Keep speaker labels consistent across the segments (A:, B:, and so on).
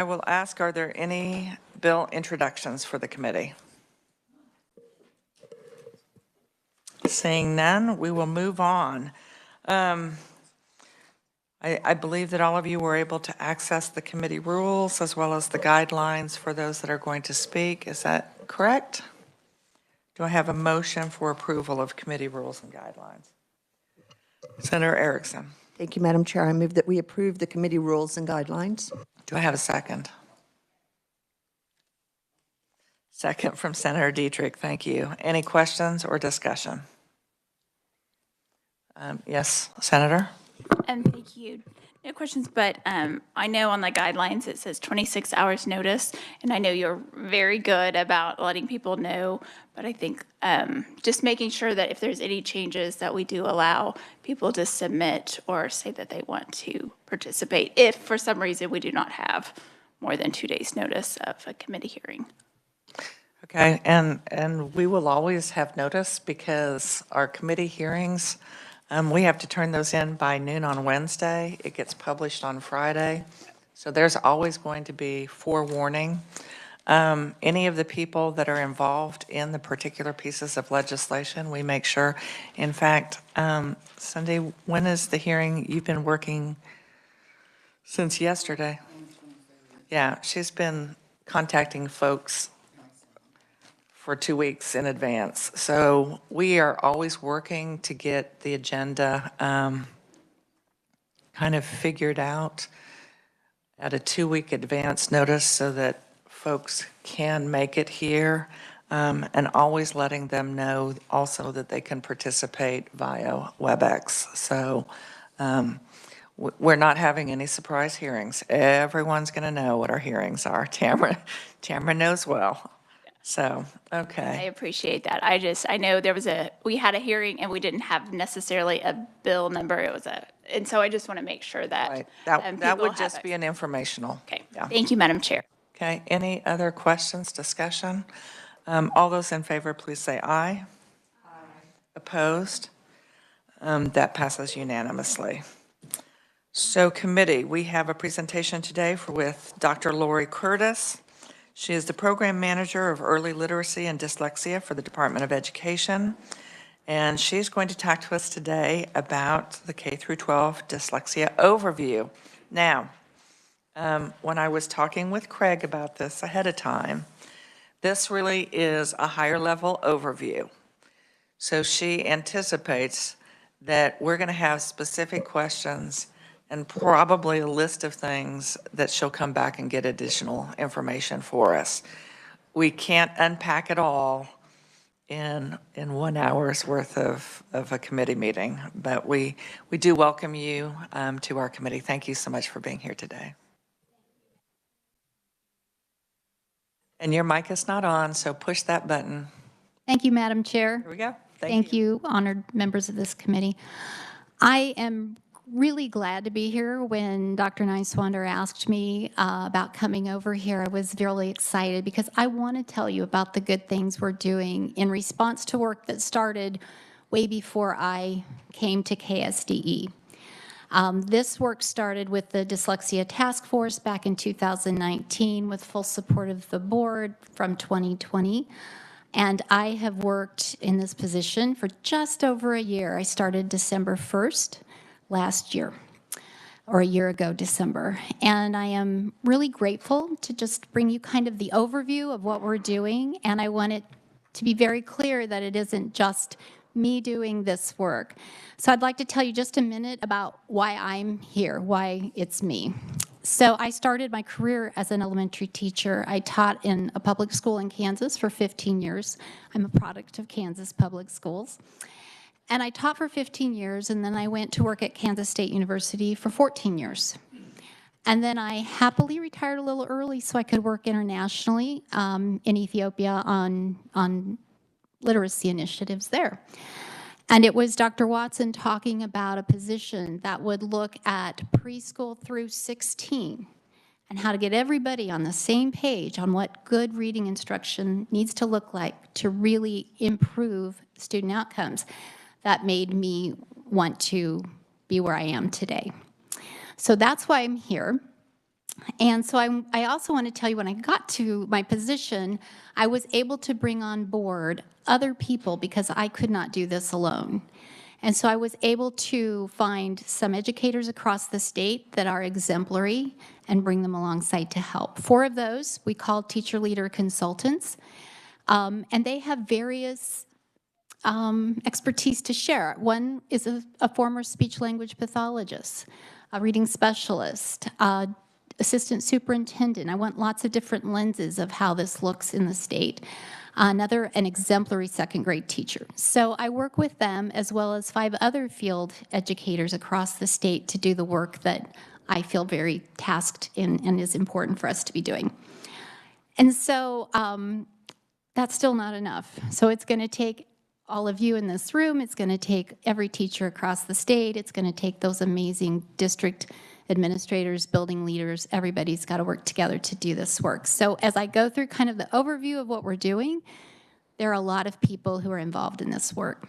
A: I will ask, are there any bill introductions for the committee? Seeing none, we will move on. I believe that all of you were able to access the committee rules as well as the guidelines for those that are going to speak. Is that correct? Do I have a motion for approval of committee rules and guidelines? Senator Erickson.
B: Thank you, Madam Chair. I move that we approve the committee rules and guidelines.
A: Do I have a second? Second from Senator Dietrich. Thank you. Any questions or discussion? Yes, Senator?
C: Thank you. No questions, but I know on the guidelines it says 26 hours notice, and I know you're very good about letting people know, but I think just making sure that if there's any changes that we do allow people to submit or say that they want to participate if for some reason we do not have more than 2 days notice of a committee hearing.
A: Okay, and we will always have notice because our committee hearings, we have to turn those in by noon on Wednesday. It gets published on Friday. So there's always going to be forewarning. Any of the people that are involved in the particular pieces of legislation, we make sure. In fact, Cindy, when is the hearing? You've been working since yesterday. Yeah, she's been contacting folks for 2 weeks in advance. So we are always working to get the agenda kind of figured out at a 2-week advance notice so that folks can make it here, and always letting them know also that they can participate via WebEx. So we're not having any surprise hearings. Everyone's going to know what our hearings are. Tamara knows well. So, okay.
C: I appreciate that. I know we had a hearing and we didn't have necessarily a bill number. And so I just want to make sure that.
A: Right. That would just be an informational.
C: Okay.
A: Yeah.
C: Thank you, Madam Chair.
A: Okay. Any other questions, discussion? All those in favor, please say aye. Aye. Opposed? That passes unanimously. So committee, we have a presentation today with Dr. Lori Curtis. She is the Program Manager of Early Literacy and Dyslexia for the Department of Education, and she's going to talk to us today about the K-12 dyslexia overview. Now, when I was talking with Craig about this ahead of time, this really is a higher level overview. So she anticipates that we're going to have specific questions and probably a list of things that she'll come back and get additional information for us. We can't unpack it all in 1 hour's worth of a committee meeting, but we do welcome you to our committee. Thank you so much for being here today. And your mic is not on, so push that button.
D: Thank you, Madam Chair.
A: Here we go.
D: Thank you, honored members of this committee. I am really glad to be here. When Dr. Niswander asked me about coming over here, I was really excited because I want to tell you about the good things we're doing in response to work that started way before I came to KSDE. This work started with the Dyslexia Task Force back in 2019 with full support of the board from 2020. And I have worked in this position for just over a year. I started December 1st. Last year, or a year ago, December. And I am really grateful to just bring you kind of the overview of what we're doing. And I want it to be very clear that it isn't just me doing this work. So I'd like to tell you just a minute about why I'm here, why it's me. So I started my career as an elementary teacher. I taught in a public school in Kansas for 15 years. I'm a product of Kansas public schools. And I taught for 15 years, and then I went to work at Kansas State University for 14 years. And then I happily retired a little early so I could work internationally in Ethiopia on literacy initiatives there. And it was Dr. Watson talking about a position that would look at preschool through 16 and how to get everybody on the same page on what good reading instruction needs to look like to really improve student outcomes. That made me want to be where I am today. So that's why I'm here. And so I also want to tell you, when I got to my position, I was able to bring on board other people because I could not do this alone. And so I was able to find some educators across the state that are exemplary and bring them alongside to help. 4 of those we call teacher leader consultants, and they have various expertise to share. One is a former speech language pathologist, a reading specialist, assistant superintendent. I want lots of different lenses of how this looks in the state. Another, an exemplary second grade teacher. So I work with them as well as 5 other field educators across the state to do the work that I feel very tasked in and is important for us to be doing. And so that's still not enough. So it's going to take all of you in this room. It's going to take every teacher across the state. It's going to take those amazing district administrators, building leaders. Everybody's got to work together to do this work. So as I go through kind of the overview of what we're doing, there are a lot of people who are involved in this work.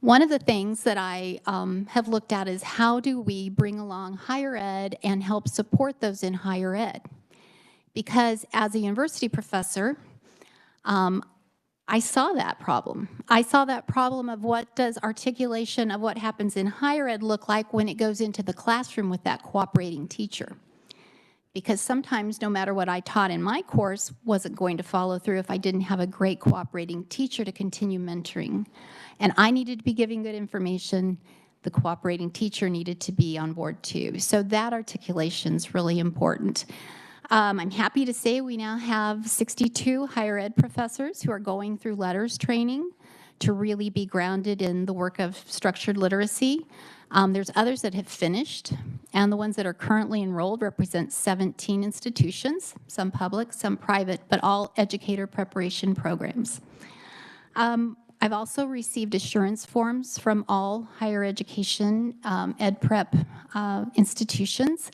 D: One of the things that I have looked at is how do we bring along higher ed and help support those in higher ed? Because as a university professor, I saw that problem. I saw that problem of what does articulation of what happens in higher ed look like when it goes into the classroom with that cooperating teacher. Because sometimes no matter what I taught in my course wasn't going to follow through if I didn't have a great cooperating teacher to continue mentoring. And I needed to be giving good information. The cooperating teacher needed to be on board too. So that articulation is really important. I'm happy to say we now have 62 higher ed professors who are going through letters training to really be grounded in the work of structured literacy. There's others that have finished, and the ones that are currently enrolled represent 17 institutions, some public, some private, but all educator preparation programs. I've also received assurance forms from all higher education ed prep institutions.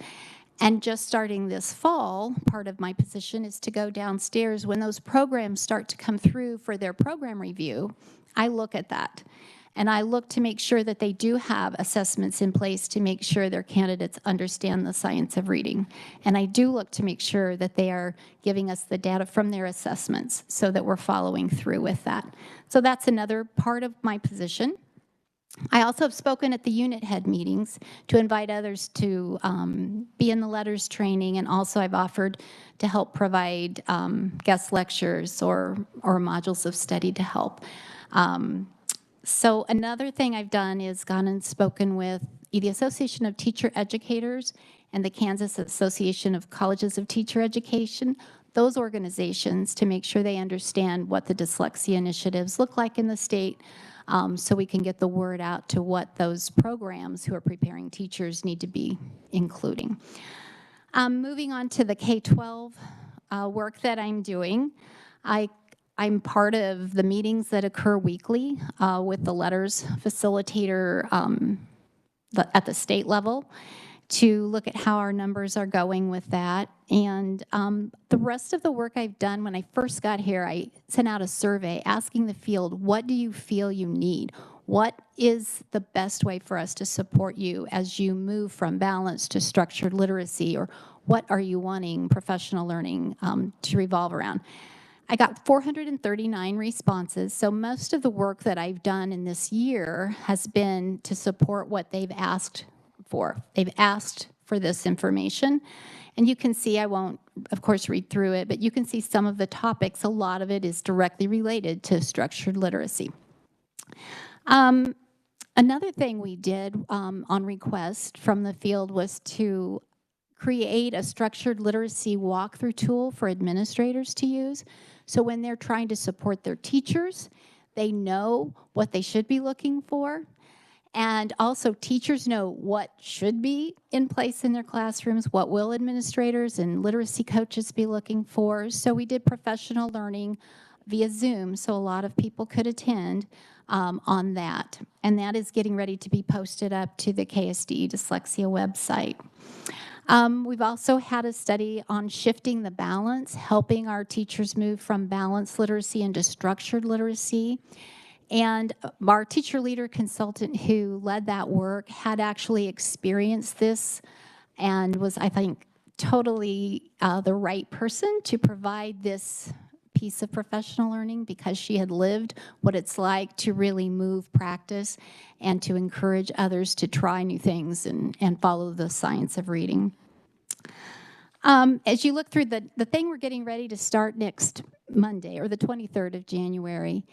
D: And just starting this fall, part of my position is to go downstairs when those programs start to come through for their program review. I look at that. And I look to make sure that they do have assessments in place to make sure their candidates understand the science of reading. And I do look to make sure that they are giving us the data from their assessments so that we're following through with that. So that's another part of my position. I also have spoken at the unit head meetings to invite others to be in the letters training, and also I've offered to help provide guest lectures or modules of study to help. So another thing I've done is gone and spoken with the Association of Teacher Educators and the Kansas Association of Colleges of Teacher Education, those organizations, to make sure they understand what the dyslexia initiatives look like in the state, so we can get the word out to what those programs who are preparing teachers need to be including. Moving on to the K-12 work that I'm doing, I'm part of the meetings that occur weekly with the letters facilitator at the state level to look at how our numbers are going with that. And the rest of the work I've done, when I first got here, I sent out a survey asking the field, what do you feel you need? What is the best way for us to support you as you move from balanced to structured literacy? Or what are you wanting professional learning to revolve around? I got 439 responses, so most of the work that I've done in this year has been to support what they've asked for. They've asked for this information, and you can see, I won't, of course, read through it, but you can see some of the topics. A lot of it is directly related to structured literacy. Another thing we did on request from the field was to create a structured literacy walkthrough tool for administrators to use. So when they're trying to support their teachers, they know what they should be looking for. And also teachers know what should be in place in their classrooms, what will administrators and literacy coaches be looking for. So we did professional learning via Zoom, so a lot of people could attend on that. And that is getting ready to be posted up to the KSD Dyslexia website. We've also had a study on shifting the balance, helping our teachers move from balanced literacy into structured literacy. And our teacher leader consultant who led that work had actually experienced this and was, I think, totally the right person to provide this piece of professional learning because she had lived what it's like to really move practice and to encourage others to try new things and follow the science of reading. As you look through the thing we're getting ready to start next Monday, or the 23rd of January,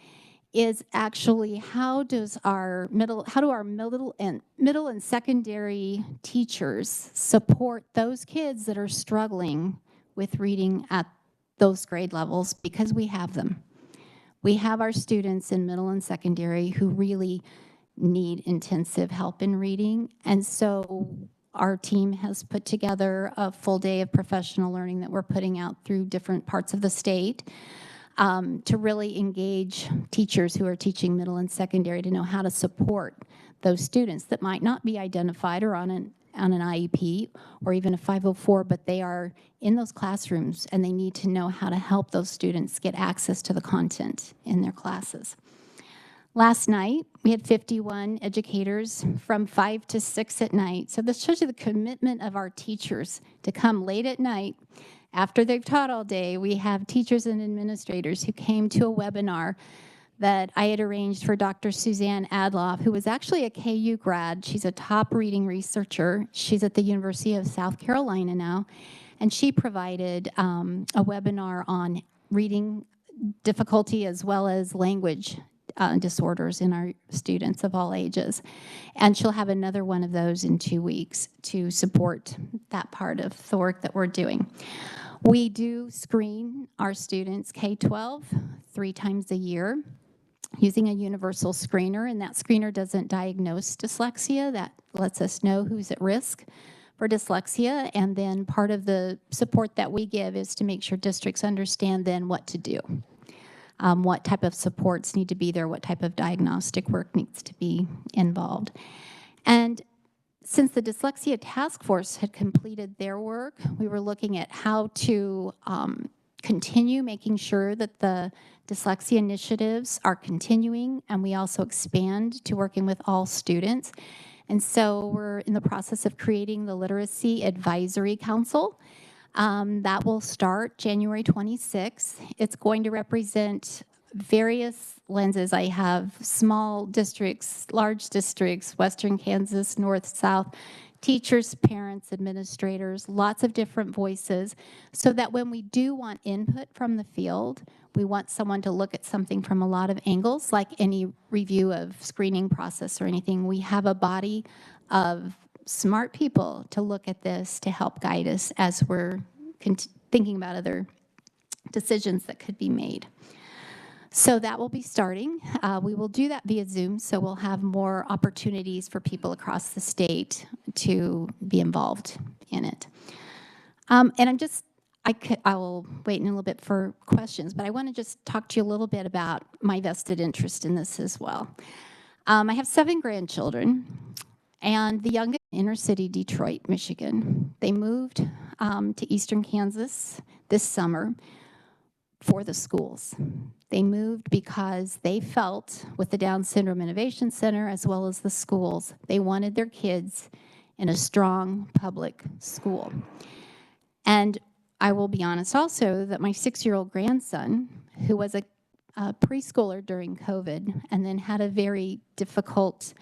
D: is actually how do our middle and secondary teachers support those kids that are struggling with reading at those grade levels, because we have them. We have our students in middle and secondary who really need intensive help in reading, and so our team has put together a full day of professional learning that we're putting out through different parts of the state to really engage teachers who are teaching middle and secondary to know how to support those students that might not be identified or on an IEP or even a 504, but they are in those classrooms and they need to know how to help those students get access to the content in their classes. Last night, we had 51 educators from 5 to 6 at night. So this shows you the commitment of our teachers to come late at night after they've taught all day. We have teachers and administrators who came to a webinar that I had arranged for Dr. Suzanne Adloff, who was actually a KU grad. She's a top reading researcher. She's at the University of South Carolina now. And she provided a webinar on reading difficulty as well as language disorders in our students of all ages. And she'll have another one of those in 2 weeks to support that part of the work that we're doing. We do screen our students K-12 3 times a year using a universal screener, and that screener doesn't diagnose dyslexia. That lets us know who's at risk for dyslexia, and then part of the support that we give is to make sure districts understand then what to do. What type of supports need to be there, what type of diagnostic work needs to be involved. And since the Dyslexia Task Force had completed their work, we were looking at how to continue making sure that the dyslexia initiatives are continuing, and we also expand to working with all students. And so we're in the process of creating the Literacy Advisory Council. That will start January 26th. It's going to represent various lenses. I have small districts, large districts, Western Kansas, North, South, teachers, parents, administrators, lots of different voices, so that when we do want input from the field, we want someone to look at something from a lot of angles, like any review of screening process or anything. We have a body of smart people to look at this to help guide us as we're thinking about other decisions that could be made. So that will be starting. We will do that via Zoom, so we'll have more opportunities for people across the state to be involved in it. And I will wait in a little bit for questions, but I want to just talk to you a little bit about my vested interest in this as well. I have 7 grandchildren, and the youngest inner city Detroit, Michigan. They moved to Eastern Kansas this summer for the schools. They moved because they felt, with the Down Syndrome Innovation Center as well as the schools, they wanted their kids in a strong public school. And I will be honest also that my 6-year-old grandson, who was a preschooler during COVID and then had a very difficult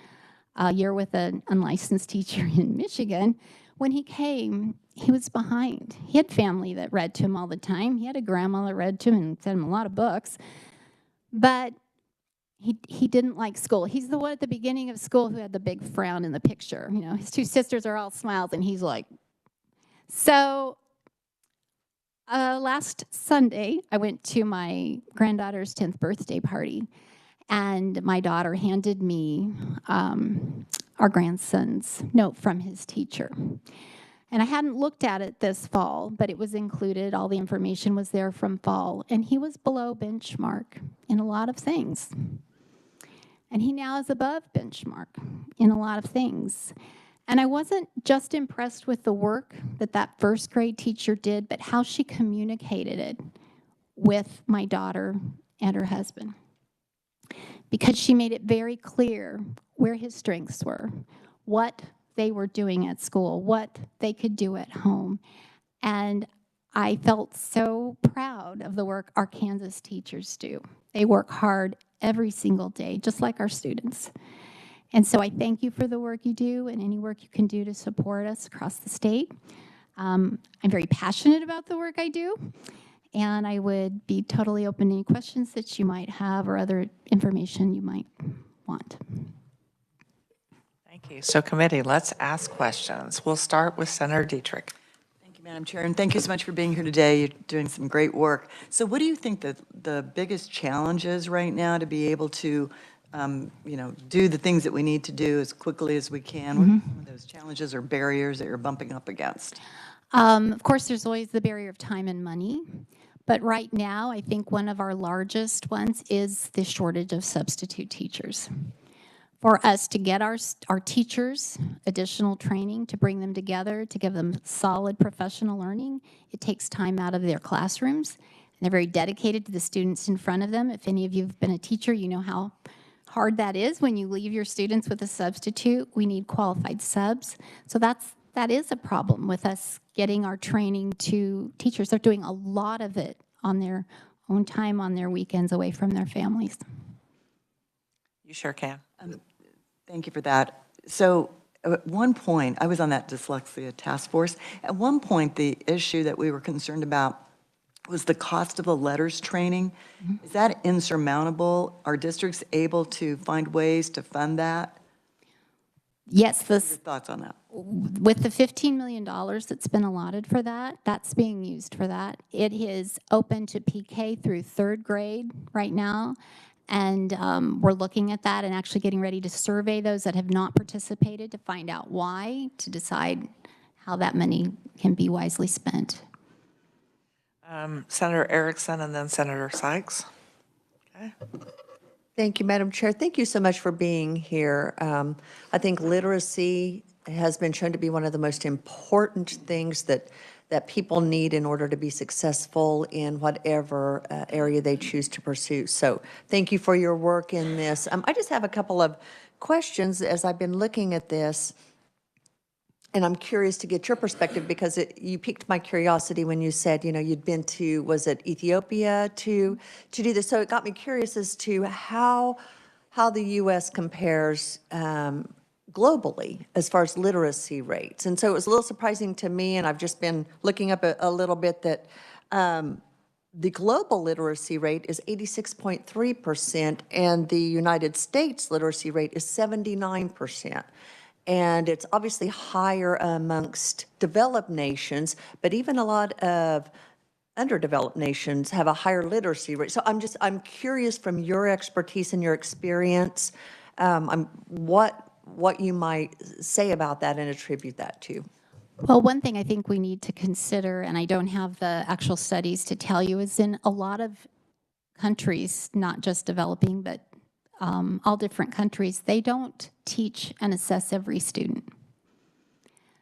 D: year with an unlicensed teacher in Michigan, when he came, he was behind. He had family that read to him all the time. He had a grandma that read to him and sent him a lot of books. But he didn't like school. He's the one at the beginning of school who had the big frown in the picture. You know, his 2 sisters are all smiles, and he's like. So last Sunday, I went to my granddaughter's 10th birthday party, and my daughter handed me our grandson's note from his teacher. And I hadn't looked at it this fall, but it was included. All the information was there from fall. And he was below benchmark in a lot of things. And he now is above benchmark in a lot of things. And I wasn't just impressed with the work that first grade teacher did, but how she communicated it with my daughter and her husband. Because she made it very clear where his strengths were, what they were doing at school, what they could do at home. And I felt so proud of the work our Kansas teachers do. They work hard every single day, just like our students. And so I thank you for the work you do and any work you can do to support us across the state. I'm very passionate about the work I do, and I would be totally open to any questions that you might have or other information you might want.
A: Thank you. So committee, let's ask questions. We'll start with Senator Dietrich.
E: Thank you, Madam Chair, and thank you so much for being here today. You're doing some great work. So what do you think that the biggest challenge is right now to be able to, do the things that we need to do as quickly as we can? What are some of those challenges or barriers that you're bumping up against?
D: Of course, there's always the barrier of time and money. But right now, I think one of our largest ones is the shortage of substitute teachers. For us to get our teachers additional training, to bring them together, to give them solid professional learning, it takes time out of their classrooms. And they're very dedicated to the students in front of them. If any of you have been a teacher, you know how hard that is when you leave your students with a substitute. We need qualified subs. So that is a problem with us getting our training to teachers. They're doing a lot of it on their own time, on their weekends, away from their families.
A: You sure can.
E: Thank you for that. So at one point, I was on that dyslexia task force. At one point, the issue that we were concerned about was the cost of the letters training. Is that insurmountable? Are districts able to find ways to fund that?
D: Yes,
E: Your thoughts on that?
D: with the $15 million that's been allotted for that, that's being used for that. It is open to PK through third grade right now. And we're looking at that and actually getting ready to survey those that have not participated to find out why, to decide how that money can be wisely spent.
A: Senator Erickson and then Senator Sykes. Okay.
B: Thank you, Madam Chair. Thank you so much for being here. I think literacy has been shown to be one of the most important things that people need in order to be successful in whatever area they choose to pursue. So thank you for your work in this. I just have a couple of questions as I've been looking at this, and I'm curious to get your perspective because you piqued my curiosity when you said, you'd been to, was it Ethiopia to do this? So it got me curious as to how the U.S. compares globally as far as literacy rates. And so it was a little surprising to me, and I've just been looking up a little bit that the global literacy rate is 86.3%, and the United States literacy rate is 79%. And it's obviously higher amongst developed nations, but even a lot of underdeveloped nations have a higher literacy rate. So I'm curious from your expertise and your experience, what you might say about that and attribute that to.
D: Well, one thing I think we need to consider, and I don't have the actual studies to tell you, is in a lot of countries, not just developing, but all different countries, they don't teach and assess every student.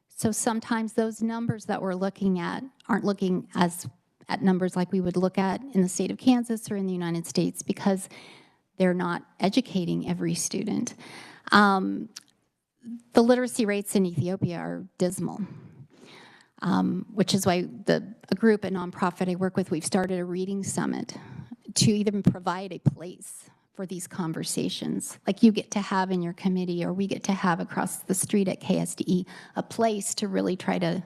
D: So sometimes those numbers that we're looking at aren't looking at numbers like we would look at in the state of Kansas or in the United States because they're not educating every student. The literacy rates in Ethiopia are dismal, which is why a group, a nonprofit I work with, we've started a reading summit to even provide a place for these conversations, like you get to have in your committee or we get to have across the street at KSDE, a place to really try to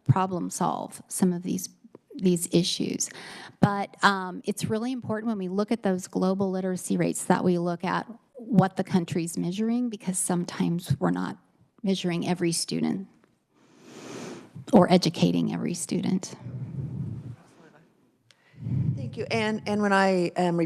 D: problem solve some of these issues. But it's really important when we look at those global literacy rates that we look at what the country's measuring, because sometimes we're not measuring every student or educating every student.
B: Thank you. And when I am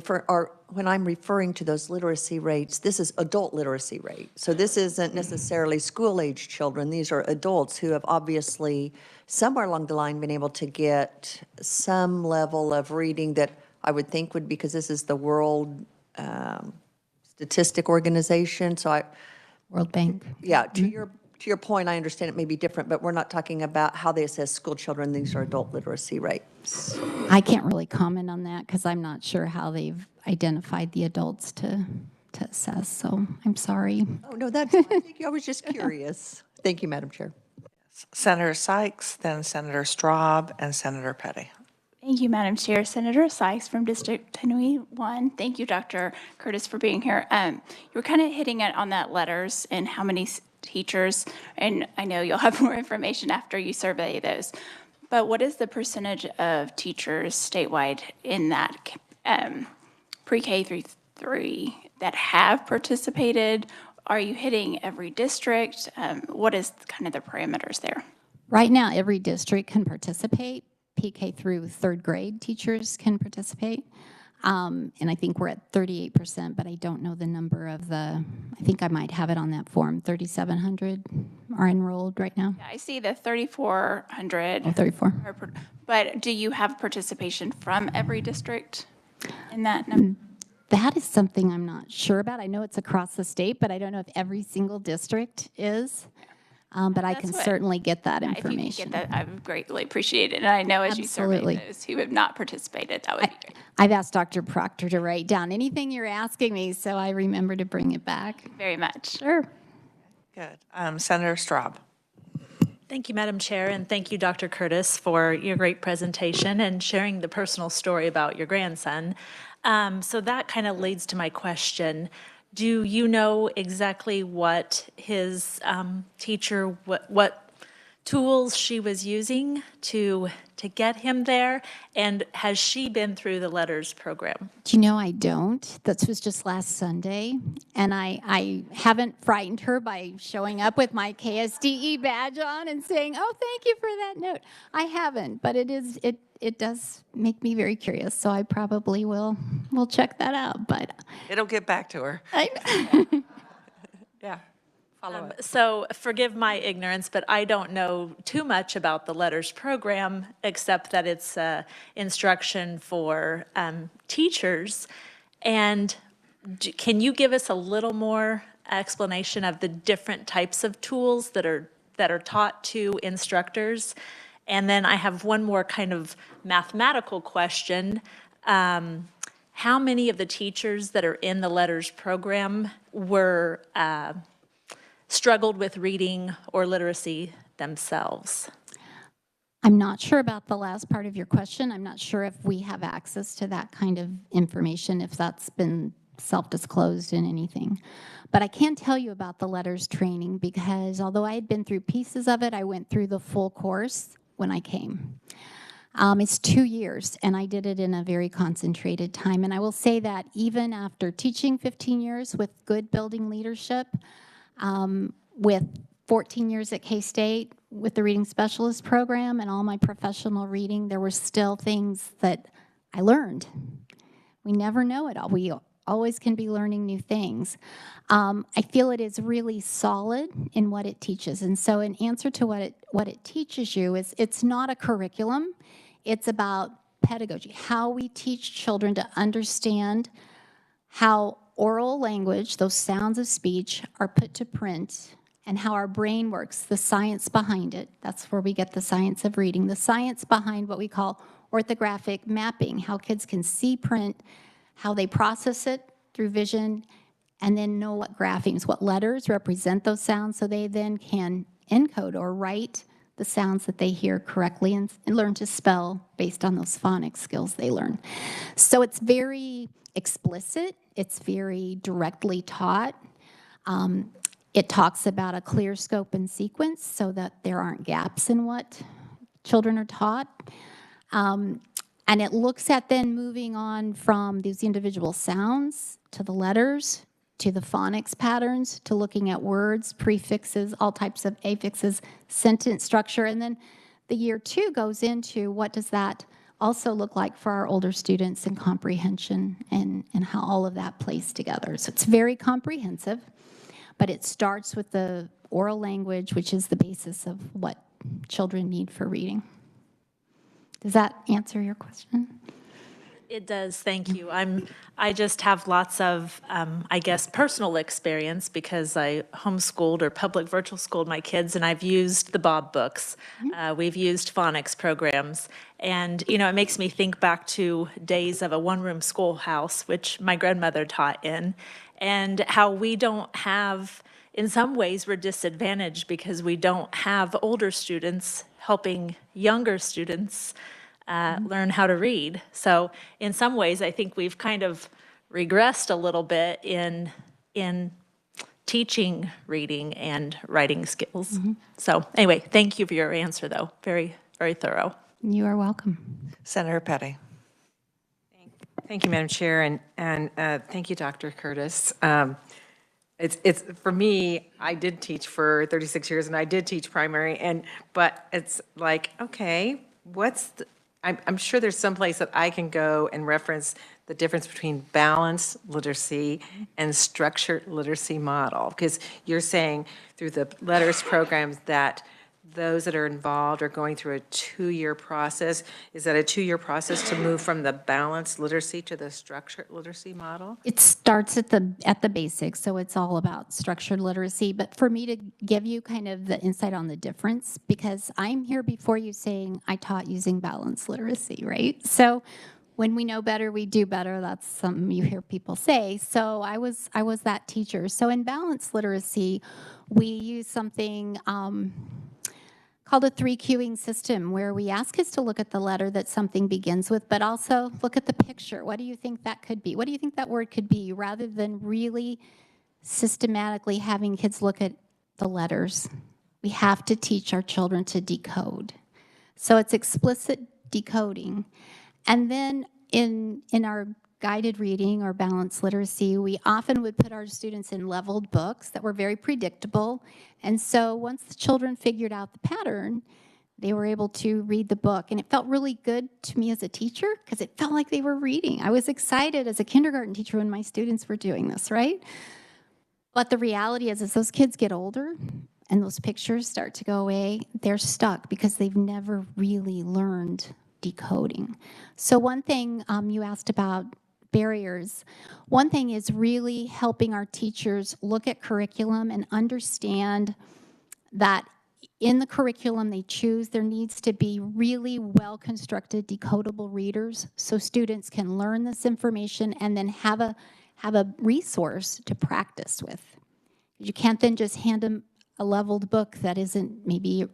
B: when I'm referring to those literacy rates, this is adult literacy rate. So this isn't necessarily school-age children. These are adults who have obviously somewhere along the line been able to get some level of reading that I would think would, because this is the World Statistic Organization. So
D: World Bank.
B: yeah, to your point, I understand it may be different, but we're not talking about how they assess school children. These are adult literacy rates.
D: I can't really comment on that because I'm not sure how they've identified the adults to assess, so I'm sorry.
B: Oh, no, that's fine. Thank you. I was just curious. Thank you, Madam Chair.
A: Senator Sykes, then Senator Straub, and Senator Petty.
C: Thank you, Madam Chair. Senator Sykes from District 101. Thank you, Dr. Curtis, for being here. You were kind of hitting it on that letters and how many teachers, and I know you'll have more information after you survey those, but what is the percentage of teachers statewide in that pre-K through 3 that have participated? Are you hitting every district? What is kind of the parameters there?
D: Right now, every district can participate. PK through third grade teachers can participate. And I think we're at 38%, but I don't know the number of I think I might have it on that form. 3,700 are enrolled right now.
C: Yeah, I see the 3,400.
D: Oh, 34.
C: But do you have participation from every district in that number?
D: That is something I'm not sure about. I know it's across the state, but I don't know if every single district is. But I can certainly get that information.
C: If you can get that, I would greatly appreciate it. And I know as you
D: Absolutely.
C: survey those who have not participated, that would be great.
D: I've asked Dr. Proctor to write down anything you're asking me, so I remember to bring it back.
C: Very much.
D: Sure.
A: Good. Senator Straub.
F: Thank you, Madam Chair, and thank you, Dr. Curtis, for your great presentation and sharing the personal story about your grandson. So that kind of leads to my question. Do you know exactly what his teacher, what tools she was using to get him there? And has she been through the letters program?
D: Do you know I don't? That was just last Sunday, and I haven't frightened her by showing up with my KSDE badge on and saying, "Oh, thank you for that note." I haven't, but it does make me very curious, so I probably will check that out. But
A: It'll get back to her. Yeah. Follow up.
F: So forgive my ignorance, but I don't know too much about the letters program, except that it's instruction for teachers. And can you give us a little more explanation of the different types of tools that are taught to instructors? And then I have one more kind of mathematical question. How many of the teachers that are in the letters program were struggled with reading or literacy themselves?
D: I'm not sure about the last part of your question. I'm not sure if we have access to that kind of information, if that's been self-disclosed in anything. But I can tell you about the letters training because although I had been through pieces of it, I went through the full course when I came. It's 2 years, and I did it in a very concentrated time. And I will say that even after teaching 15 years with good building leadership, with 14 years at K-State with the Reading Specialist Program and all my professional reading, there were still things that I learned. We never know it all. We always can be learning new things. I feel it is really solid in what it teaches. And so in answer to what it teaches you is it's not a curriculum. It's about pedagogy, how we teach children to understand how oral language, those sounds of speech, are put to print, and how our brain works, the science behind it. That's where we get the science of reading, the science behind what we call orthographic mapping, how kids can see print, how they process it through vision, and then know what graphemes, what letters represent those sounds, so they then can encode or write the sounds that they hear correctly and learn to spell based on those phonics skills they learn. So it's very explicit. It's very directly taught. It talks about a clear scope and sequence so that there aren't gaps in what children are taught. And it looks at then moving on from these individual sounds to the letters, to the phonics patterns, to looking at words, prefixes, all types of affixes, sentence structure. And then the year 2 goes into what does that also look like for our older students in comprehension and how all of that plays together. So it's very comprehensive, but it starts with the oral language, which is the basis of what children need for reading. Does that answer your question?
F: It does, thank you. I just have lots of, I guess, personal experience because I homeschooled or public virtual schooled my kids, and I've used the Bob books. We've used phonics programs, and it makes me think back to days of a one-room schoolhouse, which my grandmother taught in, and how we don't have in some ways, we're disadvantaged because we don't have older students helping younger students learn how to read. So in some ways, I think we've kind of regressed a little bit in teaching reading and writing skills. So anyway, thank you for your answer, though. Very, very thorough.
D: You are welcome.
A: Senator Petty.
G: Thank you, Madam Chair, and thank you, Dr. Curtis. It's for me, I did teach for 36 years, and I did teach primary, but it's like, okay, I'm sure there's some place that I can go and reference the difference between balanced literacy and structured literacy model, because you're saying through the LETRS programs that those that are involved are going through a 2-year process. Is that a 2-year process to move from the balanced literacy to the structured literacy model?
D: It starts at the basics, so it's all about structured literacy. But for me to give you kind of the insight on the difference, because I'm here before you saying I taught using balanced literacy, right? So when we know better, we do better. That's something you hear people say. So I was that teacher. So in balanced literacy, we use something called a 3-cueing system, where we ask kids to look at the letter that something begins with, but also look at the picture. What do you think that could be? What do you think that word could be? Rather than really systematically having kids look at the letters, we have to teach our children to decode. So it's explicit decoding. And then in our guided reading or balanced literacy, we often would put our students in leveled books that were very predictable. And so once the children figured out the pattern, they were able to read the book. And it felt really good to me as a teacher because it felt like they were reading. I was excited as a kindergarten teacher when my students were doing this, right? But the reality is, as those kids get older and those pictures start to go away, they're stuck because they've never really learned decoding. So one thing you asked about barriers. One thing is really helping our teachers look at curriculum and understand that in the curriculum they choose, there needs to be really well-constructed decodable readers so students can learn this information and then have a resource to practice with. You can't then just hand them a leveled book that isn't maybe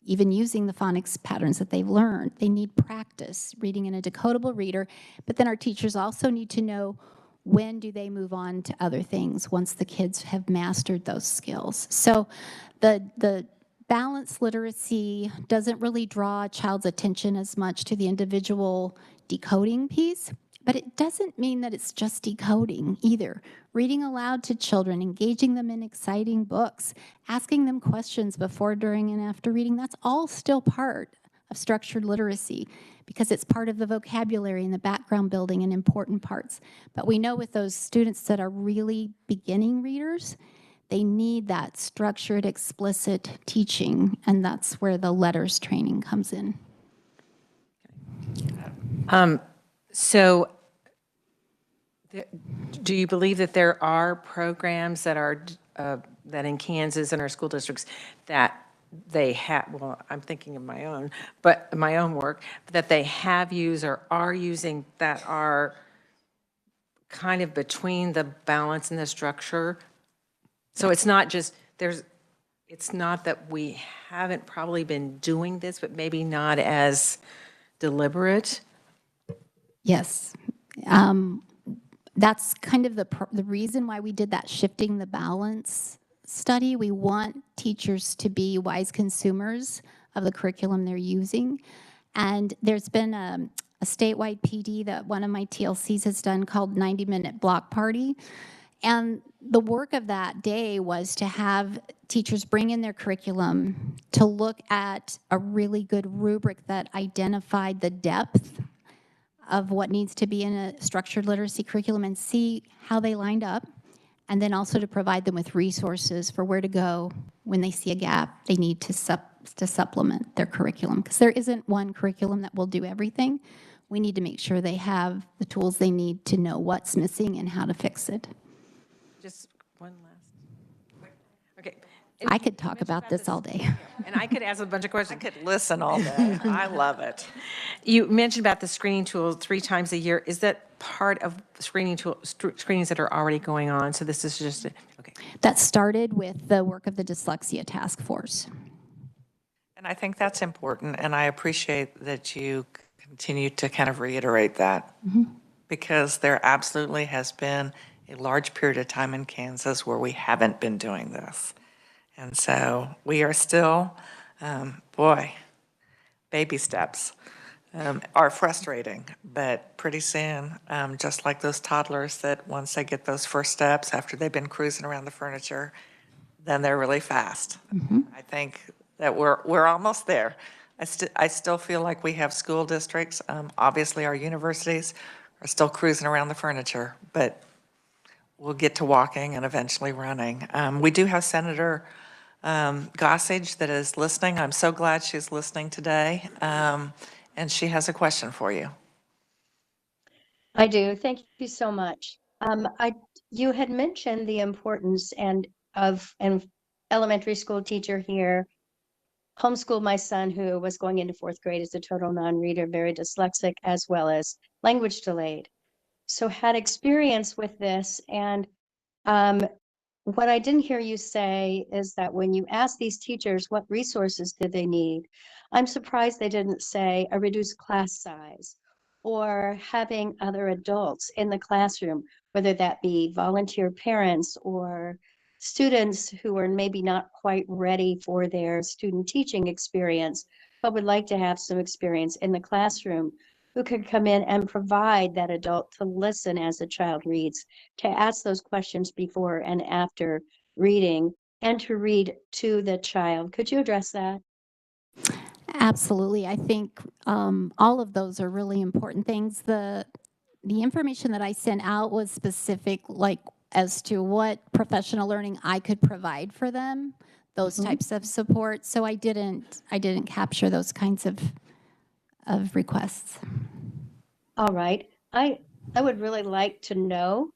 D: even using the phonics patterns that they've learned. They need practice reading in a decodable reader, but then our teachers also need to know when do they move on to other things once the kids have mastered those skills. So the balanced literacy doesn't really draw a child's attention as much to the individual decoding piece, but it doesn't mean that it's just decoding either. Reading aloud to children, engaging them in exciting books, asking them questions before, during, and after reading, that's all still part of structured literacy because it's part of the vocabulary and the background building and important parts. But we know with those students that are really beginning readers, they need that structured, explicit teaching, and that's where the LETRS training comes in.
G: So do you believe that there are programs that are, that in Kansas and our school districts that they have, well, I'm thinking of my own, but my own work, that they have used or are using that are kind of between the balance and the structure? So it's not just, it's not that we haven't probably been doing this, but maybe not as deliberate?
D: Yes. That's kind of the reason why we did that shifting the balance study. We want teachers to be wise consumers of the curriculum they're using. And there's been a statewide PD that one of my TLCs has done called 90-Minute Block Party. And the work of that day was to have teachers bring in their curriculum to look at a really good rubric that identified the depth of what needs to be in a structured literacy curriculum and see how they lined up, and then also to provide them with resources for where to go when they see a gap they need to supplement their curriculum. Because there isn't one curriculum that will do everything. We need to make sure they have the tools they need to know what's missing and how to fix it.
G: Just one last. Okay.
D: I could talk about this all day.
G: And I could ask a bunch of questions.
A: I could listen all day. I love it.
G: You mentioned about the screening tool 3 times a year. Is that part of screenings that are already going on? So this is just, okay.
D: That started with the work of the Dyslexia Task Force.
A: And I think that's important, and I appreciate that you continue to kind of reiterate that. Because there absolutely has been a large period of time in Kansas where we haven't been doing this. And so we are still, boy, baby steps are frustrating, but pretty soon, just like those toddlers that once they get those first steps after they've been cruising around the furniture, then they're really fast. I think that we're almost there. I still feel like we have school districts, obviously our universities are still cruising around the furniture, but we'll get to walking and eventually running. We do have Senator Gossage that is listening. I'm so glad she's listening today, and she has a question for you.
H: I do. Thank you so much. You had mentioned the importance of an elementary school teacher here, homeschooled my son who was going into fourth grade as a total non-reader, very dyslexic, as well as language delayed. So had experience with this, and what I didn't hear you say is that when you ask these teachers what resources did they need, I'm surprised they didn't say a reduced class size or having other adults in the classroom, whether that be volunteer parents or students who are maybe not quite ready for their student teaching experience, but would like to have some experience in the classroom, who could come in and provide that adult to listen as a child reads, to ask those questions before and after reading, and to read to the child. Could you address that?
D: Absolutely. I think all of those are really important things. The information that I sent out was specific, like as to what professional learning I could provide for them, those types of support. So I didn't capture those kinds of requests.
H: All right. I would really like to know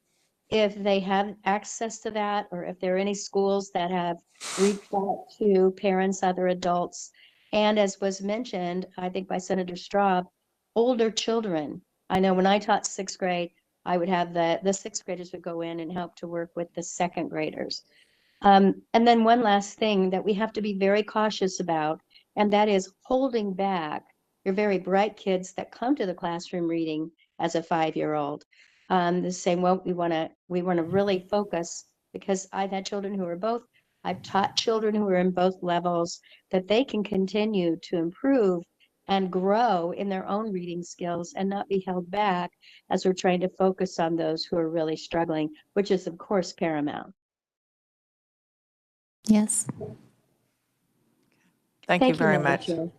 H: if they have access to that, or if there are any schools that have reached out to parents, other adults. And as was mentioned, I think by Senator Straub, older children. I know when I taught sixth grade, I would have the sixth graders would go in and help to work with the second graders. And then one last thing that we have to be very cautious about, and that is holding back your very bright kids that come to the classroom reading as a 5-year-old. Saying, well, we want to really focus, because I've had children who are both, I've taught children who are in both levels, that they can continue to improve and grow in their own reading skills and not be held back as we're trying to focus on those who are really struggling, which is of course paramount.
D: Yes.
A: Thank you very
H: Madam
A: much.
H: Chair.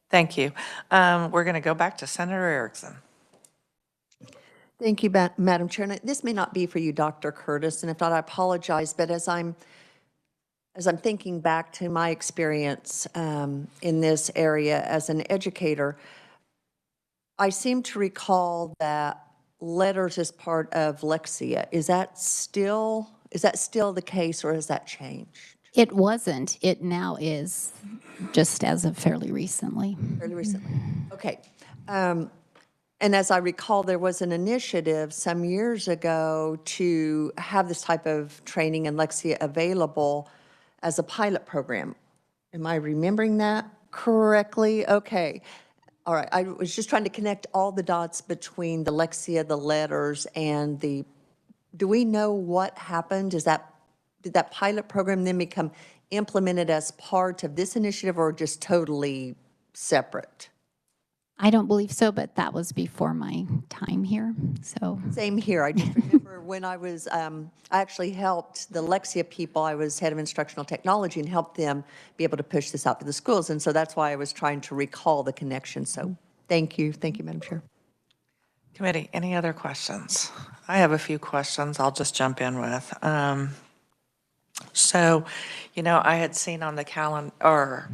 A: Thank you. We're going to go back to Senator Erickson.
B: Thank you, Madam Chair. And this may not be for you, Dr. Curtis, and if not, I apologize, but as I'm thinking back to my experience in this area as an educator, I seem to recall that letters as part of Lexia. Is that still the case, or has that changed?
D: It wasn't. It now is, just as of fairly recently.
B: Fairly recently. Okay. And as I recall, there was an initiative some years ago to have this type of training in Lexia available as a pilot program. Am I remembering that correctly? Okay. All right. I was just trying to connect all the dots between the Lexia, the letters, and do we know what happened? Did that pilot program then become implemented as part of this initiative, or just totally separate?
D: I don't believe so, but that was before my time here, so.
B: Same here. I just remember when I was, I actually helped the Lexia people. I was head of instructional technology and helped them be able to push this out to the schools. And so that's why I was trying to recall the connection. So thank you. Thank you, Madam Chair.
A: Committee, any other questions? I have a few questions I'll just jump in with. So, I had seen on the calendar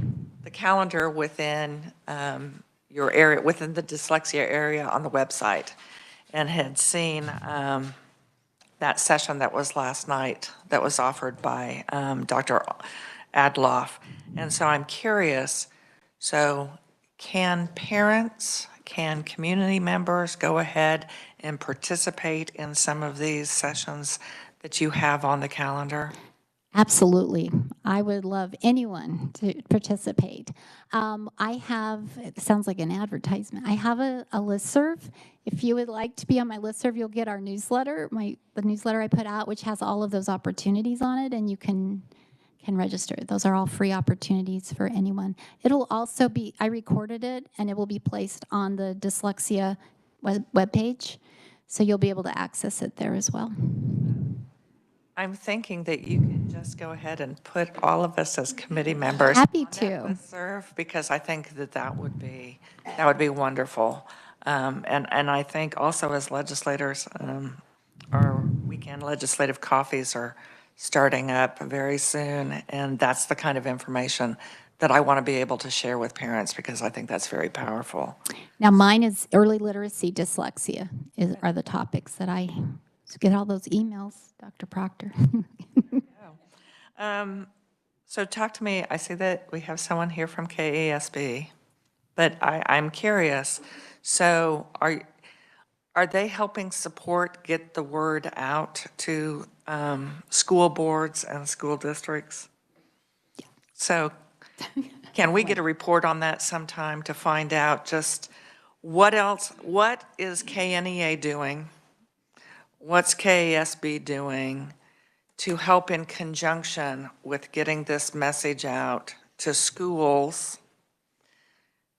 A: within your area, within the dyslexia area on the website, and had seen that session that was last night that was offered by Dr. Adloff. And so I'm curious, so can parents, can community members go ahead and participate in some of these sessions that you have on the calendar?
D: Absolutely. I would love anyone to participate. I have, it sounds like an advertisement. I have a listserv. If you would like to be on my listserv, you'll get our newsletter, the newsletter I put out, which has all of those opportunities on it, and you can register. Those are all free opportunities for anyone. It'll also be, I recorded it, and it will be placed on the dyslexia webpage, so you'll be able to access it there as well.
A: I'm thinking that you can just go ahead and put all of us as committee members.
D: Happy
A: on that
D: to.
A: listserv, because I think that would be wonderful. And I think also as legislators, our weekend legislative coffees are starting up very soon, and that's the kind of information that I want to be able to share with parents, because I think that's very powerful.
D: Now, mine is early literacy, dyslexia are the topics that I get all those emails, Dr. Proctor.
A: So talk to me, I see that we have someone here from KESB, but I'm curious, so are they helping support get the word out to school boards and school districts? So can we get a report on that sometime to find out just what is KNEA doing? What's KESB doing to help in conjunction with getting this message out to schools,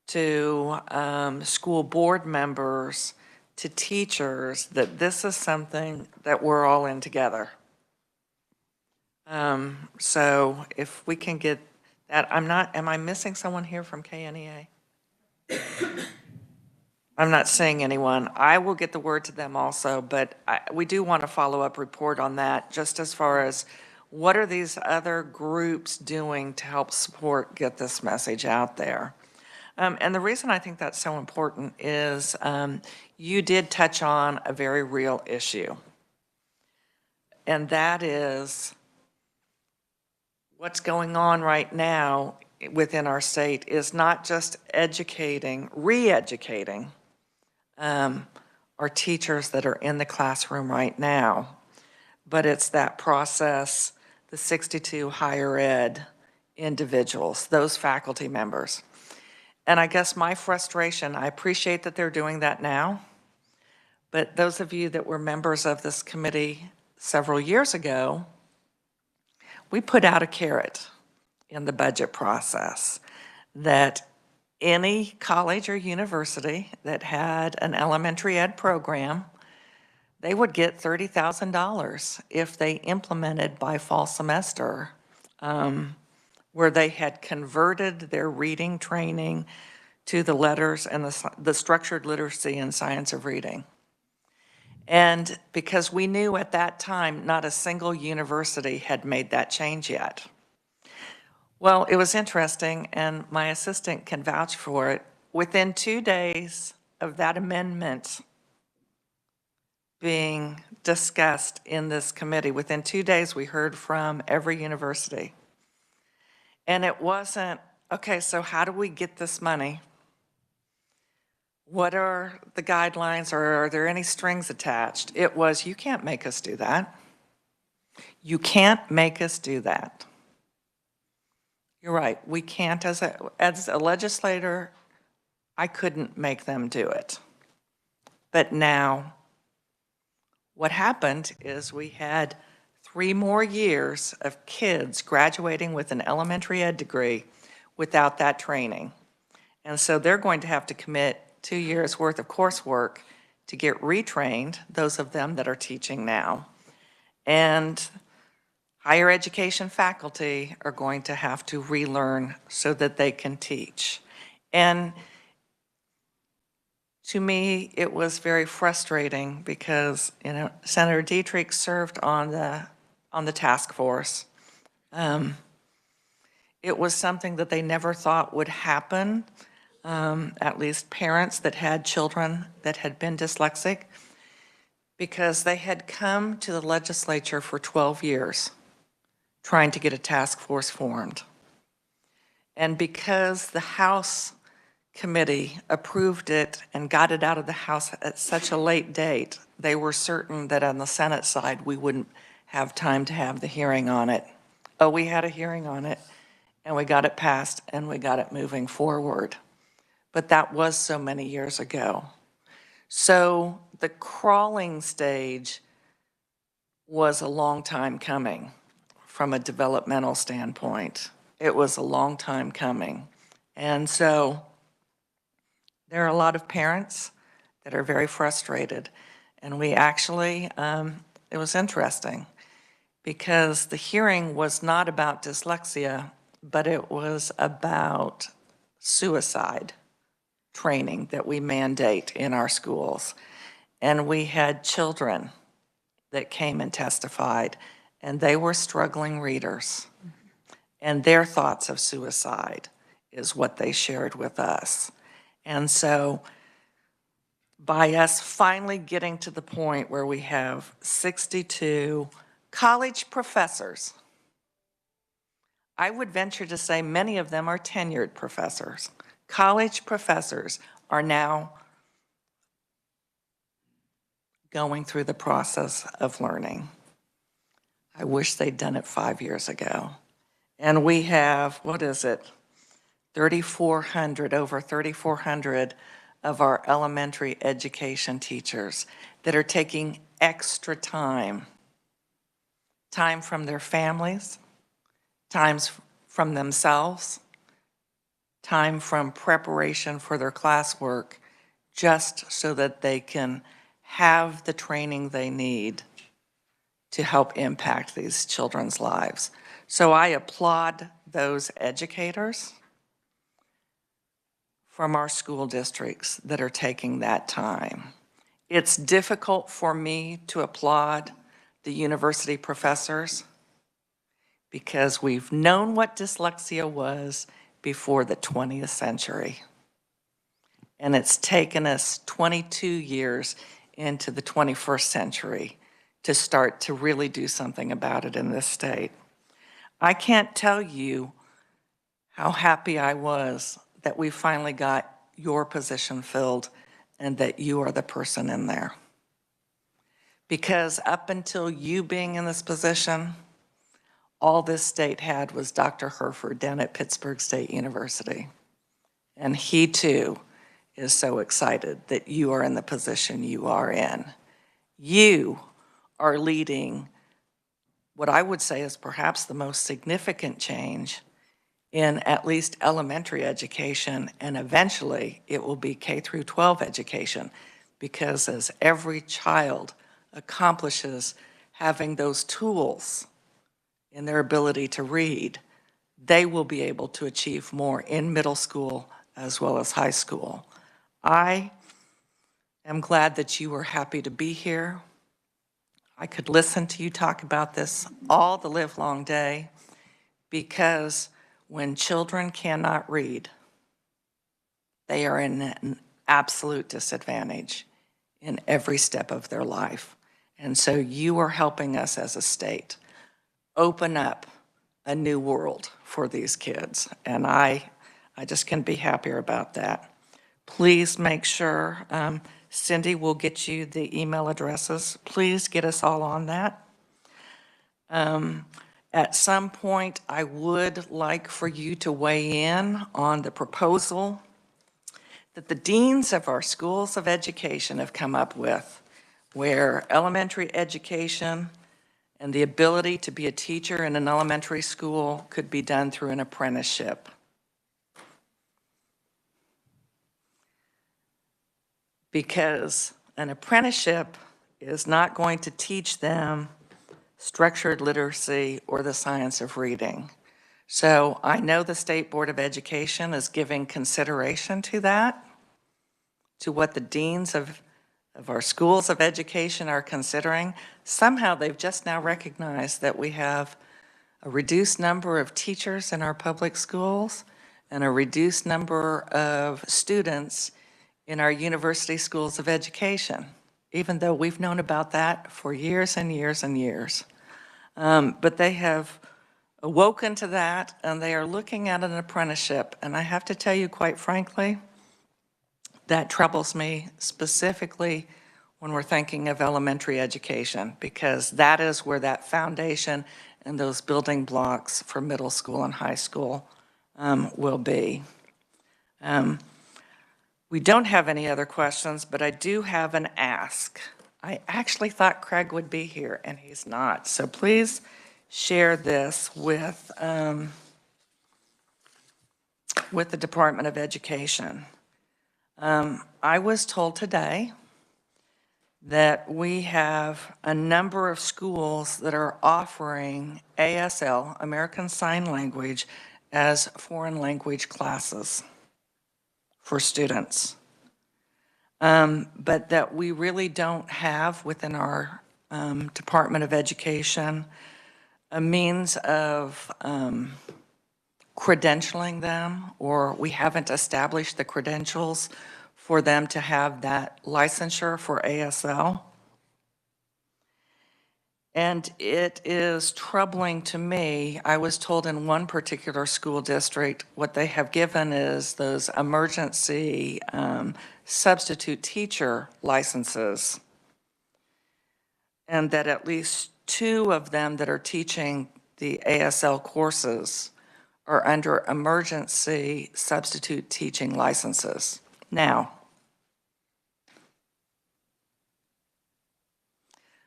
A: to school board members, to teachers, that this is something that we're all in together? So if we can get that, am I missing someone here from KNEA? I'm not seeing anyone. I will get the word to them also, but we do want a follow-up report on that, just as far as what are these other groups doing to help support get this message out there. And the reason I think that's so important is you did touch on a very real issue, and that is what's going on right now within our state is not just re-educating our teachers that are in the classroom right now, but it's that process, the 62 higher ed individuals, those faculty members. And I guess my frustration, I appreciate that they're doing that now, but those of you that were members of this committee several years ago, we put out a carrot in the budget process that any college or university that had an elementary ed program, they would get $30,000 if they implemented by fall semester, where they had converted their reading training to the letters and the structured literacy and science of reading. And because we knew at that time, not a single university had made that change yet. Well, it was interesting, and my assistant can vouch for it. Within 2 days of that amendment being discussed in this committee, within 2 days, we heard from every university. And it wasn't, okay, so how do we get this money? What are the guidelines, or are there any strings attached? It was, you can't make us do that. You can't make us do that. You're right, we can't, as a legislator, I couldn't make them do it. But now, what happened is we had 3 more years of kids graduating with an elementary ed degree without that training. And so they're going to have to commit 2 years worth of coursework to get retrained, those of them that are teaching now. And higher education faculty are going to have to relearn so that they can teach. And to me, it was very frustrating because, Senator Dietrich served on the task force. It was something that they never thought would happen, at least parents that had children that had been dyslexic, because they had come to the legislature for 12 years trying to get a task force formed. And because the House committee approved it and got it out of the House at such a late date, they were certain that on the Senate side, we wouldn't have time to have the hearing on it oh, we had a hearing on it, and we got it passed, and we got it moving forward. But that was so many years ago. So the crawling stage was a long time coming from a developmental standpoint. It was a long time coming. And so there are a lot of parents that are very frustrated. And we actually, it was interesting because the hearing was not about dyslexia, but it was about suicide training that we mandate in our schools. And we had children that came and testified, and they were struggling readers. And their thoughts of suicide is what they shared with us. And so by us finally getting to the point where we have 62 college professors, I would venture to say many of them are tenured professors. College professors are now going through the process of learning. I wish they'd done it 5 years ago. And we have, what is it, 3,400, over 3,400 of our elementary education teachers that are taking extra time from their families, times from themselves, time from preparation for their classwork, just so that they can have the training they need to help impact these children's lives. So I applaud those educators from our school districts that are taking that time. It's difficult for me to applaud the university professors because we've known what dyslexia was before the 20th century. And it's taken us 22 years into the 21st century to start to really do something about it in this state. I can't tell you how happy I was that we finally got your position filled and that you are the person in there. Because up until you being in this position, all this state had was Dr. Herford down at Pittsburgh State University. And he too is so excited that you are in the position you are in. You are leading what I would say is perhaps the most significant change in at least elementary education, and eventually it will be K through 12 education, because as every child accomplishes having those tools in their ability to read, they will be able to achieve more in middle school as well as high school. I am glad that you were happy to be here. I could listen to you talk about this all the livelong day, because when children cannot read, they are in an absolute disadvantage in every step of their life. And so you are helping us as a state open up a new world for these kids. And I just can't be happier about that. Please make sure, Cindy will get you the email addresses. Please get us all on that. At some point, I would like for you to weigh in on the proposal that the deans of our schools of education have come up with, where elementary education and the ability to be a teacher in an elementary school could be done through an apprenticeship. Because an apprenticeship is not going to teach them structured literacy or the science of reading. So I know the State Board of Education is giving consideration to that, to what the deans of our schools of education are considering. Somehow they've just now recognized that we have a reduced number of teachers in our public schools and a reduced number of students in our university schools of education, even though we've known about that for years and years and years. But they have awoken to that, and they are looking at an apprenticeship. And I have to tell you, quite frankly, that troubles me specifically when we're thinking of elementary education, because that is where that foundation and those building blocks for middle school and high school will be. We don't have any other questions, but I do have an ask. I actually thought Craig would be here, and he's not. So please share this with the Department of Education. I was told today that we have a number of schools that are offering ASL, American Sign Language, as foreign language classes for students. But that we really don't have within our Department of Education a means of credentialing them, or we haven't established the credentials for them to have that licensure for ASL. And it is troubling to me. I was told in one particular school district, what they have given is those emergency substitute teacher licenses. And that at least 2 of them that are teaching the ASL courses are under emergency substitute teaching licenses. Now,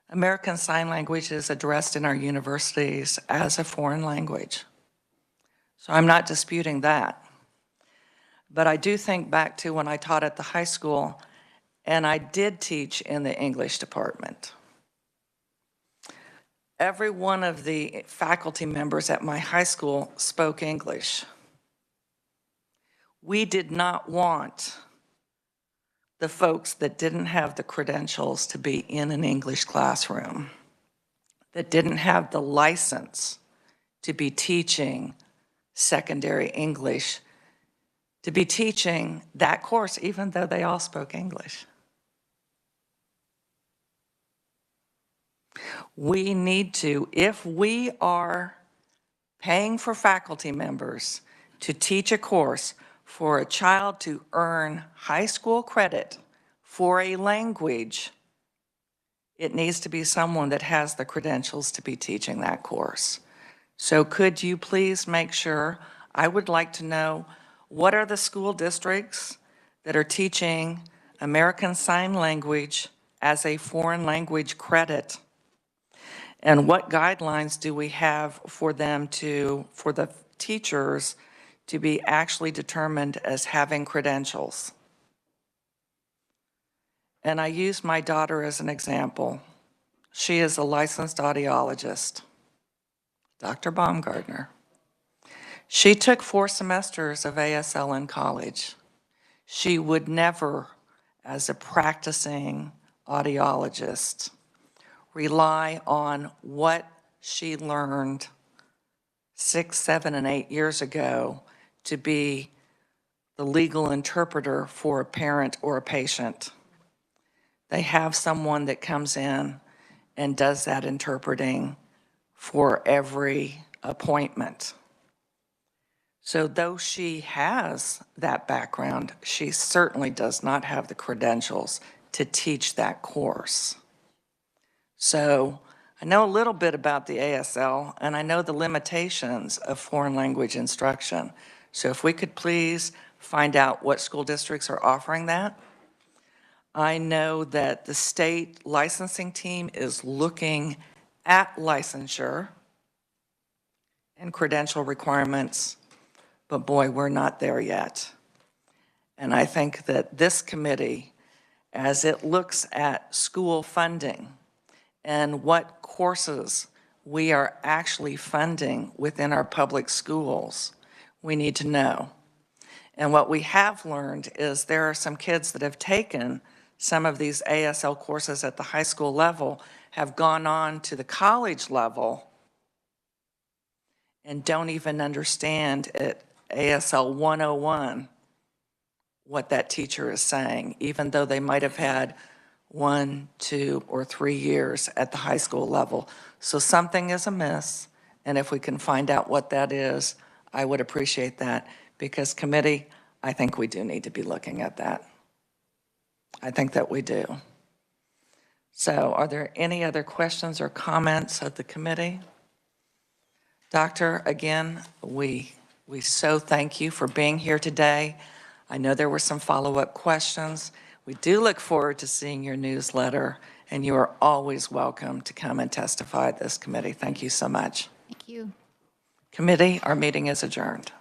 A: American Sign Language is addressed in our universities as a foreign language. So I'm not disputing that. But I do think back to when I taught at the high school, and I did teach in the English department. Every one of the faculty members at my high school spoke English. We did not want the folks that didn't have the credentials to be in an English classroom, that didn't have the license to be teaching secondary English, to be teaching that course, even though they all spoke English. We need to, if we are paying for faculty members to teach a course for a child to earn high school credit for a language, it needs to be someone that has the credentials to be teaching that course. So could you please make sure, I would like to know, what are the school districts that are teaching American Sign Language as a foreign language credit? And what guidelines do we have for them to, for the teachers to be actually determined as having credentials? And I use my daughter as an example. She is a licensed audiologist, Dr. Baumgartner. She took 4 semesters of ASL in college. She would never, as a practicing audiologist, rely on what she learned 6, 7, and 8 years ago to be the legal interpreter for a parent or a patient. They have someone that comes in and does that interpreting for every appointment. So though she has that background, she certainly does not have the credentials to teach that course. So I know a little bit about the ASL, and I know the limitations of foreign language instruction. So if we could please find out what school districts are offering that. I know that the state licensing team is looking at licensure and credential requirements, but boy, we're not there yet. And I think that this committee, as it looks at school funding and what courses we are actually funding within our public schools, we need to know. And what we have learned is there are some kids that have taken some of these ASL courses at the high school level, have gone on to the college level, and don't even understand at ASL 101 what that teacher is saying, even though they might have had 1, 2, or 3 years at the high school level. So something is amiss, and if we can find out what that is, I would appreciate that, because committee, I think we do need to be looking at that. I think that we do. So are there any other questions or comments of the committee? Doctor, again, we so thank you for being here today. I know there were some follow-up questions. We do look forward to seeing your newsletter, and you are always welcome to come and testify at this committee. Thank you so much.
D: Thank you.
A: Committee, our meeting is adjourned.